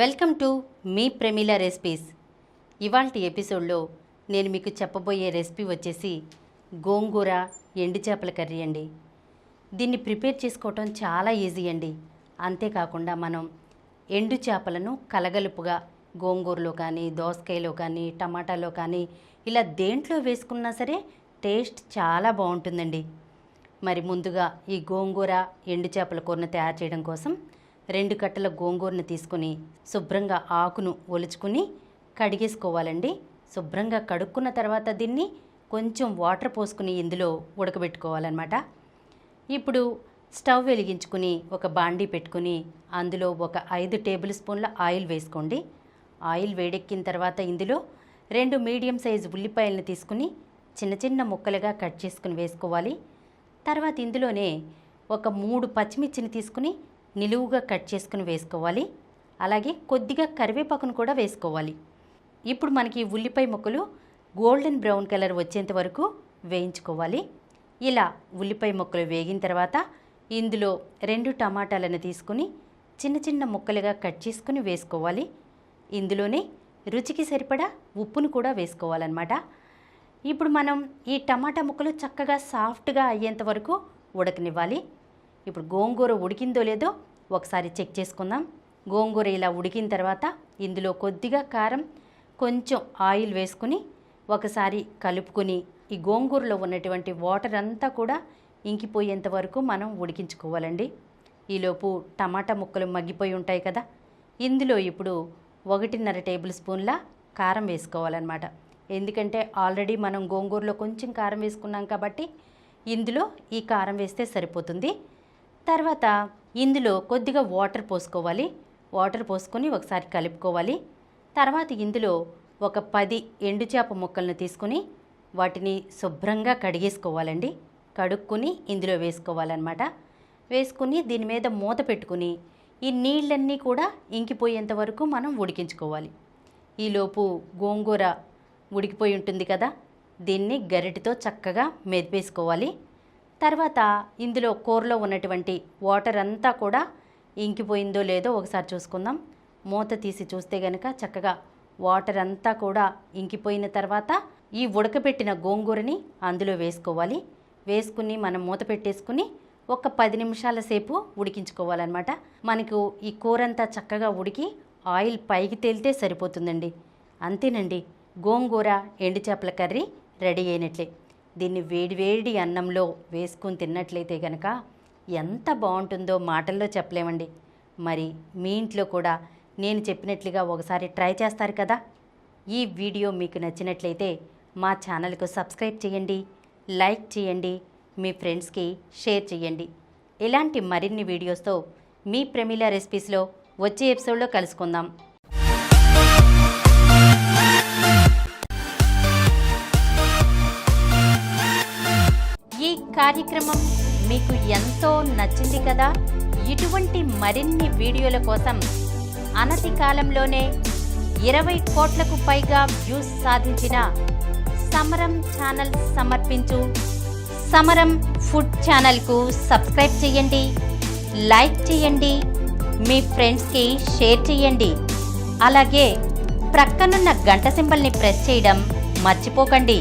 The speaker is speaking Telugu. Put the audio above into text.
Welcome to me Pramila recipes. ఇవాల్టి ఎపిసోడ్లో నేను మీకు చెప్పబోయే రెసిపీ వచ్చేసి గోంగూర ఎండు చేపల కర్రీ అండి. దీన్ని ప్రిపేర్ చేసుకోవటం చాలా ఈజీ అండి. అంతేకాకుండా మనం ఎండు చేపలను కలగలుపుగా గోంగూరలో కానీ, దోసకాయలో కానీ, టమాటాలో కానీ ఇలా దేంట్లో వేసుకున్నా సరే టేస్ట్ చాలా బాగుంటుందండి. మరి ముందుగా ఈ గోంగూర ఎండు చేపల కూరను తయారు చేయడం కోసం 2 కట్టల గోంగూరను తీసుకుని శుభ్రంగా ఆకును ఒలుచుకుని కడిగేసుకోవాలండి. శుభ్రంగా కడుక్కున్న తర్వాత దీన్ని కొంచెం వాటర్ పోసుకుని ఇందులో ఉడకబెట్టుకోవాలన్నమాట. ఇప్పుడు స్టవ్ వెలిగించుకుని ఒక బాండీ పెట్టుకుని అందులో ఒక 5 టేబుల్ స్పూన్ల ఆయిల్ వేసుకోండి. ఆయిల్ వేడెక్కిన తర్వాత ఇందులో 2 మీడియం సైజు ఉల్లిపాయలను తీసుకుని చిన్న చిన్న ముక్కలుగా కట్ చేసుకుని వేసుకోవాలి. తర్వాత ఇందులోనే ఒక 3 పచ్చిమిర్చిని తీసుకుని నిలువుగా కట్ చేసుకుని వేసుకోవాలి. అలాగే కొద్దిగా కరివేపాకును కూడా వేసుకోవాలి. ఇప్పుడు మనకి ఉల్లిపాయ ముక్కలు గోల్డెన్ బ్రౌన్ కలర్ వచ్చేంత వరకు వేయించుకోవాలి. ఇలా ఉల్లిపాయ ముక్కలు వేగిన తర్వాత ఇందులో 2 టమాటాలను తీసుకుని చిన్న చిన్న ముక్కలుగా కట్ చేసుకుని వేసుకోవాలి. ఇందులోనే రుచికి సరిపడా ఉప్పును కూడా వేసుకోవాలన్నమాట. ఇప్పుడు మనం ఈ టమాటా ముక్కలు చక్కగా సాఫ్ట్గా అయ్యేంత వరకు ఉడకనివ్వాలి. ఇప్పుడు గోంగూర ఉడికిందో లేదో ఒకసారి చెక్ చేసుకుందాం. గోంగూర ఇలా ఉడికిన తర్వాత ఇందులో కొద్దిగా కారం, కొంచెం ఆయిల్ వేసుకుని ఒకసారి కలుపుకొని ఈ గోంగూరలో ఉన్నటువంటి వాటర్ అంతా కూడా ఇంకిపోయేంత వరకు మనం ఉడికించుకోవాలండి. ఈలోపు టమాటా ముక్కలు మగ్గిపోయి ఉంటాయి కదా, ఇందులో ఇప్పుడు 1.5 టేబుల్ స్పూన్ల కారం వేసుకోవాలన్నమాట. ఎందుకంటే ఆల్రెడీ మనం గోంగూరలో కొంచెం కారం వేసుకున్నాం కాబట్టి ఇందులో ఈ కారం వేస్తే సరిపోతుంది. తర్వాత ఇందులో కొద్దిగా వాటర్ పోసుకోవాలి. వాటర్ పోసుకొని ఒకసారి కలుపుకోవాలి. తర్వాత ఇందులో ఒక 10 ఎండు చేప ముక్కలను తీసుకుని వాటిని శుభ్రంగా కడిగేసుకోవాలండి. కడుక్కుని ఇందులో వేసుకోవాలన్నమాట. వేసుకుని దీని మీద మూత పెట్టుకుని ఈ నీళ్ళన్నీ కూడా ఇంకిపోయేంత వరకు మనం ఉడికించుకోవాలి. ఈలోపు గోంగూర ఉడికిపోయి ఉంటుంది కదా, దీన్ని గరిటెతో చక్కగా మెదిపేసుకోవాలి. తర్వాత ఇందులో కూరలో ఉన్నటువంటి వాటర్ అంతా కూడా ఇంకిపోయిందో లేదో ఒకసారి చూసుకుందాం. మూత తీసి చూస్తే కనుక చక్కగా వాటర్ అంతా కూడా ఇంకిపోయిన తర్వాత ఈ ఉడకబెట్టిన గోంగూరని అందులో వేసుకోవాలి. వేసుకుని మనం మూత పెట్టేసుకుని ఒక 10 నిమిషాల సేపు ఉడికించుకోవాలన్నమాట. మనకు ఈ కూర అంతా చక్కగా ఉడికి ఆయిల్ పైకి తేలితే సరిపోతుందండి. అంతేనండి, గోంగూర ఎండు చేపల కర్రీ రెడీ అయినట్లే. దీన్ని వేడివేడి అన్నంలో వేసుకుని తిన్నట్లయితే కనుక ఎంత బాగుంటుందో మాటల్లో చెప్పలేమండి. మరి మీ ఇంట్లో కూడా నేను చెప్పినట్లుగా ఒకసారి ట్రై చేస్తారు కదా. ఈ వీడియో మీకు నచ్చినట్లయితే మా ఛానల్కు సబ్స్క్రైబ్ చేయండి, లైక్ చేయండి, మీ ఫ్రెండ్స్కి షేర్ చేయండి. ఇలాంటి మరిన్ని వీడియోస్తో మీ ప్రమీల రెసిపీస్లో వచ్చే ఎపిసోడ్లో కలుసుకుందాం. ఈ కార్యక్రమం మీకు ఎంతో నచ్చింది కదా. ఇటువంటి మరిన్ని వీడియోల కోసం అనతి కాలంలోనే 20 కోట్లకు పైగా వ్యూస్ సాధించిన సమరం ఛానల్ సమర్పించు సమరం ఫుడ్ ఛానల్కు సబ్స్క్రైబ్ చేయండి, లైక్ చేయండి, మీ ఫ్రెండ్స్కి షేర్ చేయండి. అలాగే ప్రక్కనున్న గంట సింబల్ని ప్రెస్ చేయడం మర్చిపోకండి.